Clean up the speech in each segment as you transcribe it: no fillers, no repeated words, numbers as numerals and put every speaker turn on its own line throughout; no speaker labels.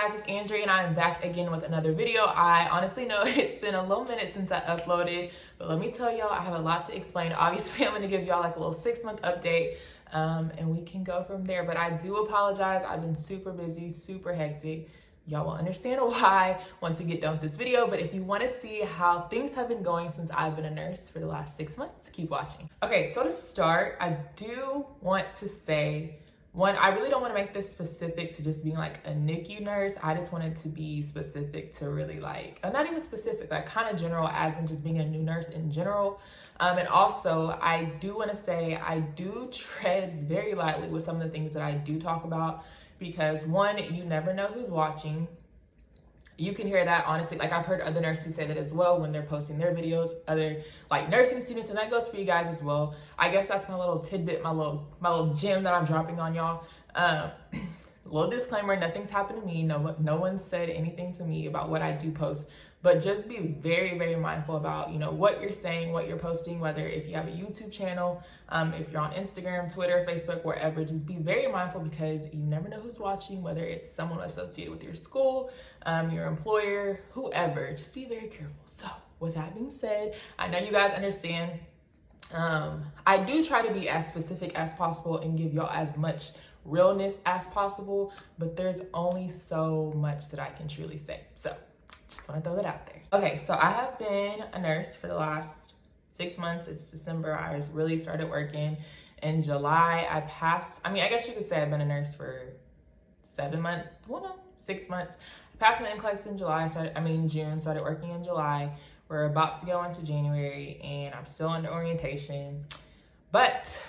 guys, it's Andrea and I'm back again with another video. I honestly know it's been a little minute since I uploaded, but let me tell y'all, I have a lot to explain. Obviously, I'm gonna give y'all like a little 6-month update and we can go from there. But I do apologize, I've been super busy, super hectic. Y'all will understand why once we get done with this video, but if you wanna see how things have been going since I've been a nurse for the last 6 months, keep watching. Okay, so to start, I do want to say, one, I really don't want to make this specific to just being like a NICU nurse. I just want it to be specific to really like, not even specific, like kind of general, as in just being a new nurse in general. And also, I do want to say I do tread very lightly with some of the things that I do talk about because one, you never know who's watching. You can hear that honestly, like I've heard other nurses say that as well when they're posting their videos, other like nursing students, and that goes for you guys as well. I guess that's my little tidbit, my little gem that I'm dropping on y'all. Little disclaimer, nothing's happened to me. No one said anything to me about what I do post, but just be very, very mindful about, you know, what you're saying, what you're posting, whether if you have a YouTube channel, if you're on Instagram, Twitter, Facebook, wherever, just be very mindful because you never know who's watching, whether it's someone associated with your school, your employer, whoever, just be very careful. So with that being said, I know you guys understand. I do try to be as specific as possible and give y'all as much realness as possible, but there's only so much that I can truly say. So just want to throw that out there. Okay, so I have been a nurse for the last 6 months. It's December. I just really started working in July. I guess you could say I've been a nurse for 7 months, 6 months. I passed my NCLEX in June, started working in July. We're about to go into January and I'm still under orientation, but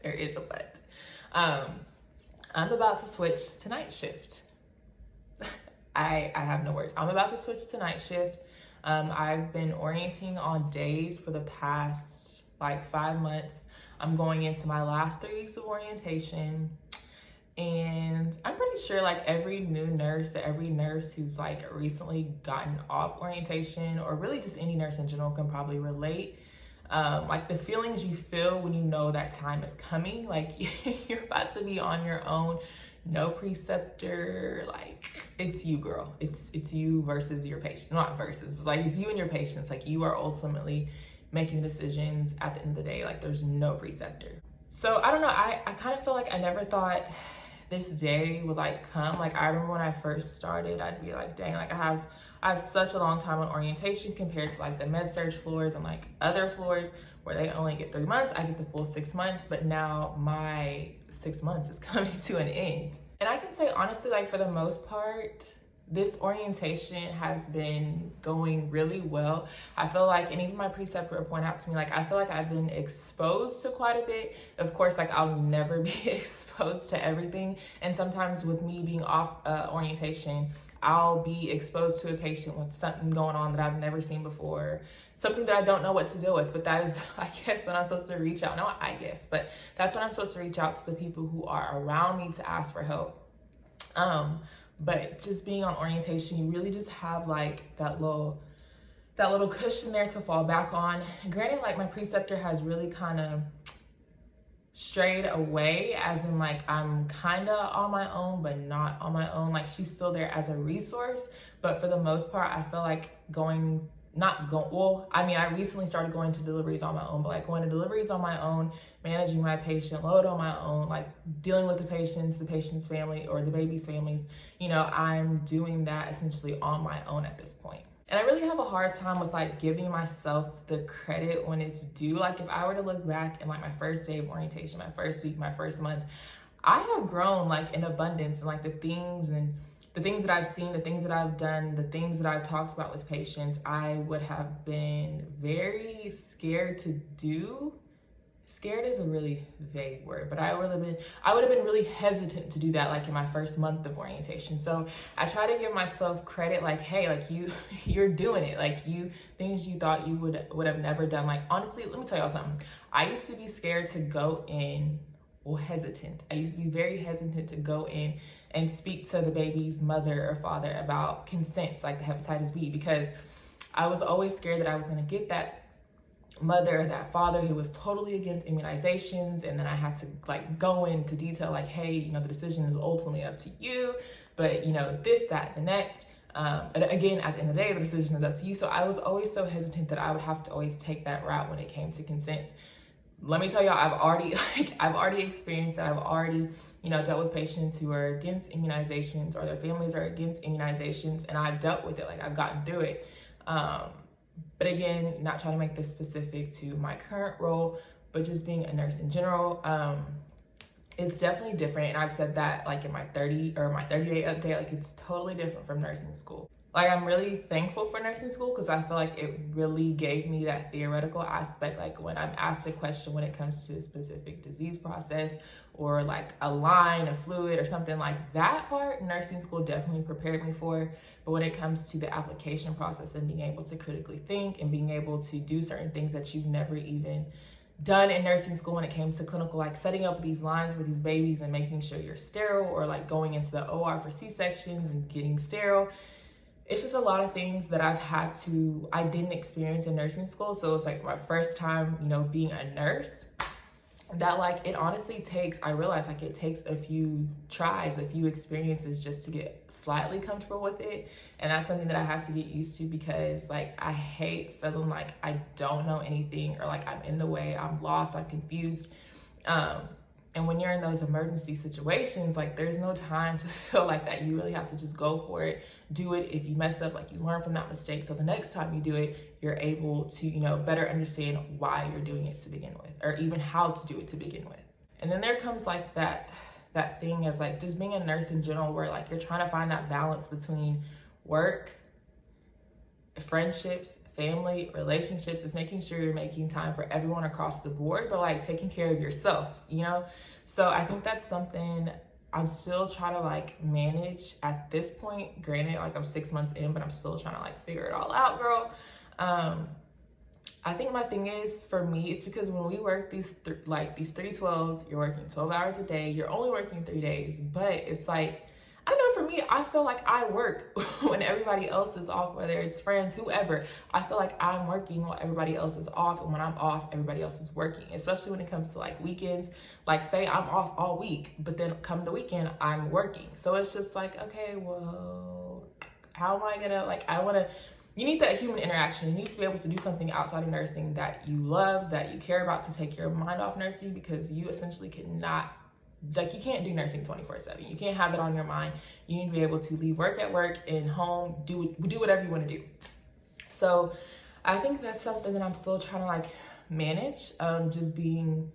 there is a but. I'm about to switch to night shift. I have no words. I'm about to switch to night shift. I've been orienting on days for the past like 5 months. I'm going into my last 3 weeks of orientation. And I'm pretty sure like every new nurse, every nurse who's like recently gotten off orientation, or really just any nurse in general, can probably relate. Like the feelings you feel when you know that time is coming, like you're about to be on your own, no preceptor, like it's you, girl. It's you versus your patient, not versus, but like it's you and your patients. Like you are ultimately making decisions at the end of the day. Like there's no preceptor. So I don't know, I kind of feel like I never thought this day would like come. Like I remember when I first started, I'd be like, dang, like I have such a long time on orientation compared to like the med-surg floors and like other floors where they only get 3 months. I get the full 6 months, but now my 6 months is coming to an end. And I can say honestly, like for the most part, this orientation has been going really well. I feel like, and even my preceptor will point out to me, like I feel like I've been exposed to quite a bit. Of course, like I'll never be exposed to everything. And sometimes with me being off orientation, I'll be exposed to a patient with something going on that I've never seen before, something that I don't know what to deal with. But that is, I guess, when I'm supposed to reach out. Not I guess, but that's when I'm supposed to reach out to the people who are around me to ask for help. But just being on orientation, you really just have like that little cushion there to fall back on. And granted, like my preceptor has really kind of strayed away, as in like I'm kind of on my own, but not on my own. Like she's still there as a resource, but for the most part, I feel like I recently started going to deliveries on my own, but like going to deliveries on my own, managing my patient load on my own, like dealing with the patient's family or the baby's families, you know, I'm doing that essentially on my own at this point. And I really have a hard time with like giving myself the credit when it's due. Like if I were to look back in like my first day of orientation, my first week, my first month, I have grown like in abundance, and like the things that I've seen, the things that I've done, the things that I've talked about with patients, I would have been very scared to do. Scared is a really vague word, but I would have been really hesitant to do that like in my first month of orientation. So I try to give myself credit, like, hey, like you're doing it. Like things you thought you would have never done. Like honestly, let me tell y'all something. I used to be scared to go in, hesitant. I used to be very hesitant to go in and speak to the baby's mother or father about consents, like the hepatitis B, because I was always scared that I was gonna get that mother, that father who was totally against immunizations. And then I had to like go into detail, like, hey, you know, the decision is ultimately up to you, but you know, this, that, the next. But again, at the end of the day, the decision is up to you. So I was always so hesitant that I would have to always take that route when it came to consents. Let me tell y'all, I've already experienced it. I've already, you know, dealt with patients who are against immunizations or their families are against immunizations, and I've dealt with it. Like, I've gotten through it. But again, not trying to make this specific to my current role, but just being a nurse in general, it's definitely different. And I've said that like in my 30-day update, like it's totally different from nursing school. Like, I'm really thankful for nursing school because I feel like it really gave me that theoretical aspect. Like, when I'm asked a question when it comes to a specific disease process or like a line, a fluid or something like that part, nursing school definitely prepared me for. But when it comes to the application process and being able to critically think and being able to do certain things that you've never even done in nursing school when it came to clinical, like setting up these lines for these babies and making sure you're sterile, or like going into the OR for C-sections and getting sterile. It's just a lot of things that I didn't experience in nursing school. So it's like my first time, you know, being a nurse, that like, it honestly takes, I realized like it takes a few tries, a few experiences just to get slightly comfortable with it. And that's something that I have to get used to, because like, I hate feeling like I don't know anything, or like I'm in the way, I'm lost, I'm confused. And when you're in those emergency situations, like there's no time to feel like that. You really have to just go for it, do it. If you mess up, like you learn from that mistake. So the next time you do it, you're able to, you know, better understand why you're doing it to begin with, or even how to do it to begin with. And then there comes like that thing as like just being a nurse in general, where like you're trying to find that balance between work, friendships, family, relationships. Is making sure you're making time for everyone across the board, but like taking care of yourself, you know? So I think that's something I'm still trying to like manage at this point. Granted, like I'm 6 months in, but I'm still trying to like figure it all out, girl. I think my thing is, for me, it's because when we work these 312s, you're working 12 hours a day, you're only working 3 days, but it's like, I don't know, for me, I feel like I work when everybody else is off, whether it's friends, whoever. I feel like I'm working while everybody else is off, and when I'm off, everybody else is working, especially when it comes to like weekends. Like, say I'm off all week, but then come the weekend, I'm working. So it's just like, okay, well, how am I gonna, like, you need that human interaction. You need to be able to do something outside of nursing that you love, that you care about, to take your mind off nursing, because you essentially cannot, like, you can't do nursing 24/7. You can't have that on your mind. You need to be able to leave work at work and home, do whatever you want to do. So I think that's something that I'm still trying to like manage. Just being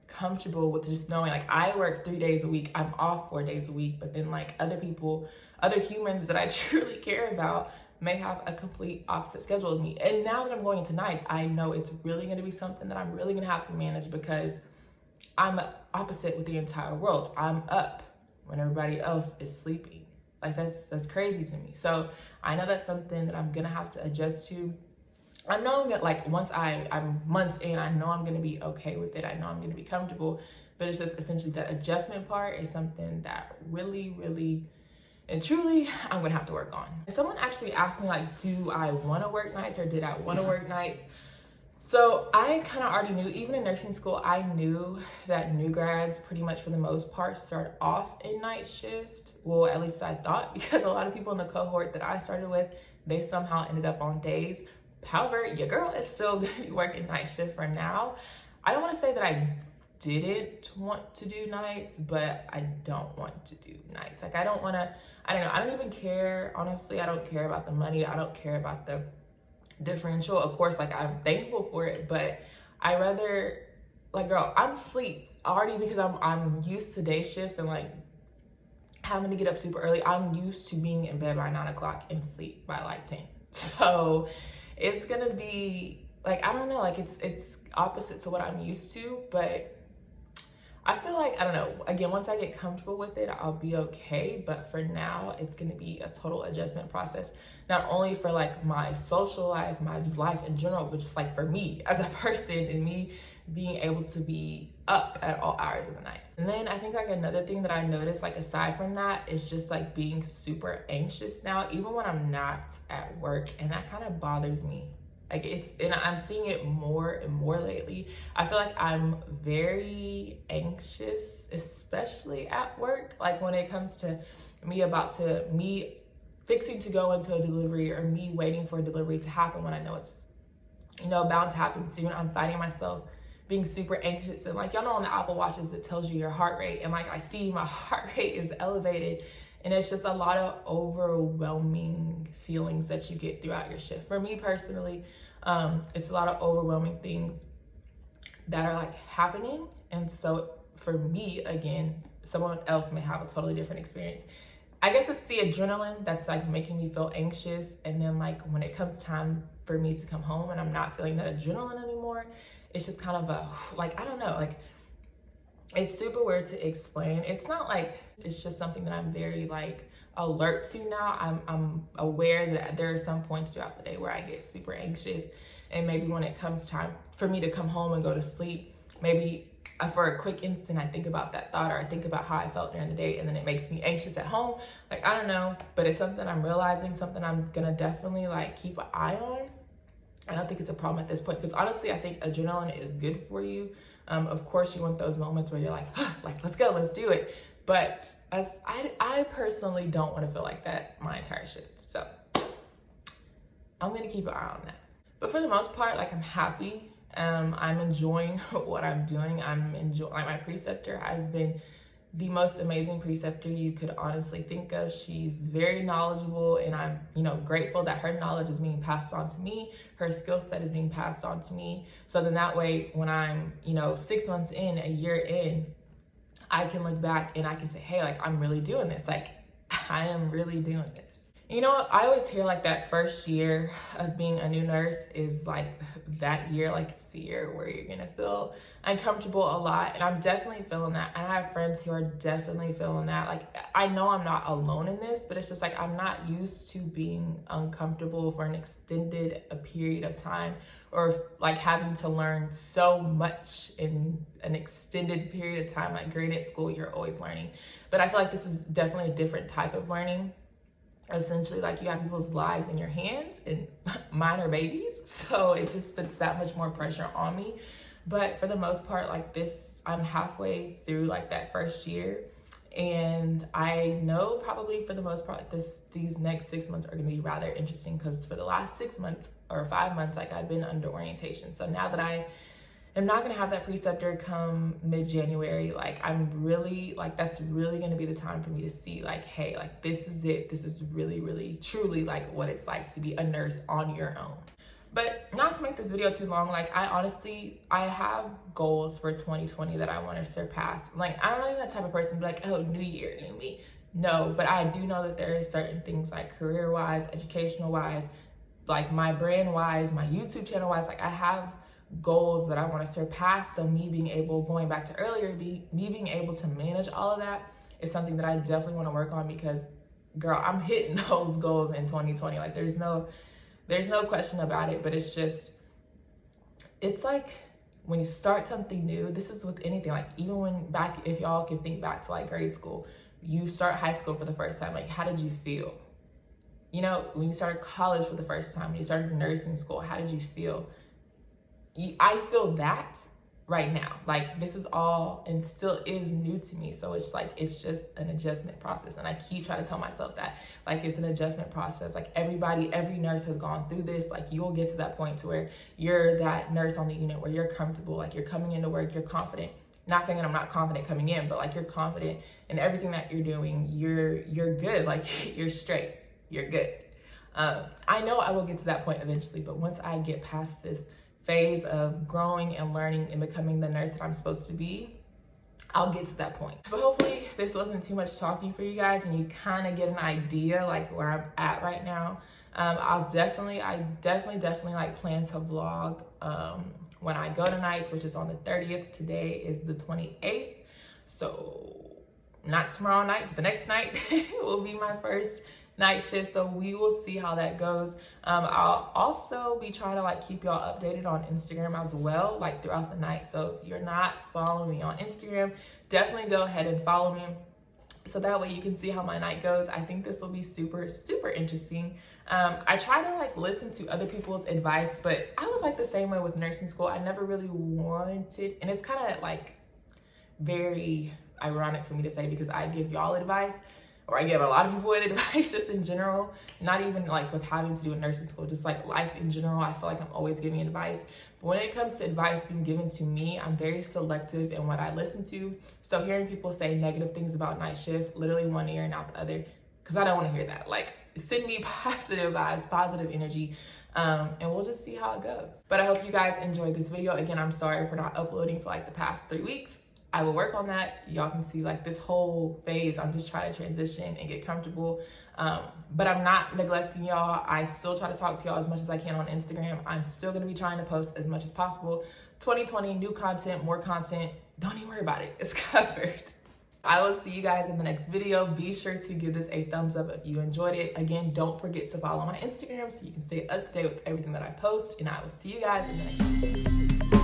comfortable with just knowing, like, I work 3 days a week, I'm off 4 days a week, but then like other people, other humans that I truly care about may have a complete opposite schedule of me. And now that I'm going into nights, I know it's really going to be something that I'm really going to have to manage, because I'm opposite with the entire world. I'm up when everybody else is sleeping. Like, that's crazy to me. So I know that's something that I'm gonna have to adjust to. I'm knowing that like once I'm months in, I know I'm gonna be okay with it. I know I'm gonna be comfortable, but it's just essentially that adjustment part is something that really, really and truly I'm gonna have to work on. And someone actually asked me, like, do I wanna work nights, or did I wanna work nights? So I kind of already knew, even in nursing school, I knew that new grads pretty much for the most part start off in night shift. Well, at least I thought, because a lot of people in the cohort that I started with, they somehow ended up on days. However, your girl is still going to be working night shift for now. I don't want to say that I didn't want to do nights, but I don't want to do nights. Like, I don't even care. Honestly, I don't care about the money. I don't care about the differential. Of course, like, I'm thankful for it, but I rather, like, girl, I'm asleep already because I'm used to day shifts and like having to get up super early. I'm used to being in bed by 9 o'clock and sleep by like 10. So it's gonna be like, I don't know, like it's opposite to what I'm used to, but I feel like, I don't know, again, once I get comfortable with it, I'll be okay. But for now, it's gonna be a total adjustment process, not only for like my social life, my just life in general, but just like for me as a person and me being able to be up at all hours of the night. And then I think like another thing that I noticed, like aside from that, is just like being super anxious now, even when I'm not at work, and that kind of bothers me. Like and I'm seeing it more and more lately. I feel like I'm very anxious, especially at work. Like when it comes to me fixing to go into a delivery, or me waiting for a delivery to happen when I know it's, bound to happen soon. I'm finding myself being super anxious. And like, y'all know on the Apple Watches, it tells you your heart rate. And like, I see my heart rate is elevated. And it's just a lot of overwhelming feelings that you get throughout your shift. For me personally, it's a lot of overwhelming things that are like happening. And so for me, again, someone else may have a totally different experience. I guess it's the adrenaline that's like making me feel anxious. And then like when it comes time for me to come home and I'm not feeling that adrenaline anymore, it's just kind of I don't know, like it's super weird to explain. It's not like, it's just something that I'm very like alert to now. I'm aware that there are some points throughout the day where I get super anxious. And maybe when it comes time for me to come home and go to sleep, maybe for a quick instant, I think about that thought, or I think about how I felt during the day, and then it makes me anxious at home. Like, I don't know, but it's something I'm realizing, something I'm gonna definitely like keep an eye on. I don't think it's a problem at this point, because honestly, I think adrenaline is good for you. Of course, you want those moments where you're like, like, let's go, let's do it. But as I personally don't want to feel like that my entire shift. So I'm gonna keep an eye on that. But for the most part, like, I'm happy. I'm enjoying what I'm doing. I'm enjoying, like, my preceptor has been the most amazing preceptor you could honestly think of. She's very knowledgeable, and I'm, grateful that her knowledge is being passed on to me. Her skill set is being passed on to me. So then that way, when I'm, 6 months in, a year in, I can look back and I can say, hey, like, I'm really doing this. Like, I am really doing this. I always hear like that first year of being a new nurse is like that year, like it's the year where you're gonna feel uncomfortable a lot. And I'm definitely feeling that. And I have friends who are definitely feeling that. Like, I know I'm not alone in this, but it's just like, I'm not used to being uncomfortable for an extended period of time, or like having to learn so much in an extended period of time. Like, granted, school, you're always learning, but I feel like this is definitely a different type of learning. Essentially, like, you have people's lives in your hands, and mine are babies, so it just puts that much more pressure on me. But for the most part, like, this, I'm halfway through like that first year, and I know probably for the most part, like, these next 6 months are gonna be rather interesting, because for the last 6 months or 5 months, like, I've been under orientation. So now that I am not gonna have that preceptor come mid-January, like, I'm really, like, that's really gonna be the time for me to see, like, hey, like, this is it. This is really, really, truly like what it's like to be a nurse on your own. But not to make this video too long, like, I have goals for 2020 that I want to surpass. Like, I'm not even that type of person to be like, oh, new year, new me. No, but I do know that there is certain things, like career-wise, educational-wise, like my brand-wise, my YouTube channel-wise, like, I have goals that I want to surpass. So me being able, going back to earlier, me being able to manage all of that is something that I definitely want to work on, because, girl, I'm hitting those goals in 2020. Like, there's no question about it. But it's just, it's like when you start something new, this is with anything, like, even when back, if y'all can think back to like grade school, you start high school for the first time, like, how did you feel? When you started college for the first time, when you started nursing school, how did you feel? I feel that right now. Like, this is all and still is new to me. So it's like, it's just an adjustment process. And I keep trying to tell myself that, like, it's an adjustment process. Like, every nurse has gone through this. Like, you'll get to that point to where you're that nurse on the unit where you're comfortable, like, you're coming into work, you're confident. Not saying that I'm not confident coming in, but like, you're confident in everything that you're doing. You're good. Like, you're straight, you're good. I know I will get to that point eventually, but once I get past this phase of growing and learning and becoming the nurse that I'm supposed to be, I'll get to that point. But hopefully this wasn't too much talking for you guys, and you kind of get an idea like where I'm at right now. I definitely like plan to vlog when I go to nights, which is on the 30th. Today is the 28th. So not tomorrow night, but the next night will be my first night shift. So we will see how that goes. I'll also be trying to like keep y'all updated on Instagram as well, like throughout the night. So if you're not following me on Instagram, definitely go ahead and follow me. so that way you can see how my night goes. I think this will be super, super interesting. I try to like listen to other people's advice, but I was like the same way with nursing school. I never really wanted, and it's kind of like very ironic for me to say because I give y'all advice, or I give a lot of people advice just in general, not even like with having to do with nursing school, just like life in general. I feel like I'm always giving advice. But when it comes to advice being given to me, I'm very selective in what I listen to. So hearing people say negative things about night shift, literally one ear and out the other, because I don't want to hear that. Like, send me positive vibes, positive energy, and we'll just see how it goes. But I hope you guys enjoyed this video. Again, I'm sorry for not uploading for like the past 3 weeks. I will work on that. Y'all can see like this whole phase, I'm just trying to transition and get comfortable. But I'm not neglecting y'all. I still try to talk to y'all as much as I can on Instagram. I'm still gonna be trying to post as much as possible. 2020, new content, more content. Don't even worry about it, it's covered. I will see you guys in the next video. Be sure to give this a thumbs up if you enjoyed it. Again, don't forget to follow my Instagram so you can stay up to date with everything that I post, and I will see you guys in the next video.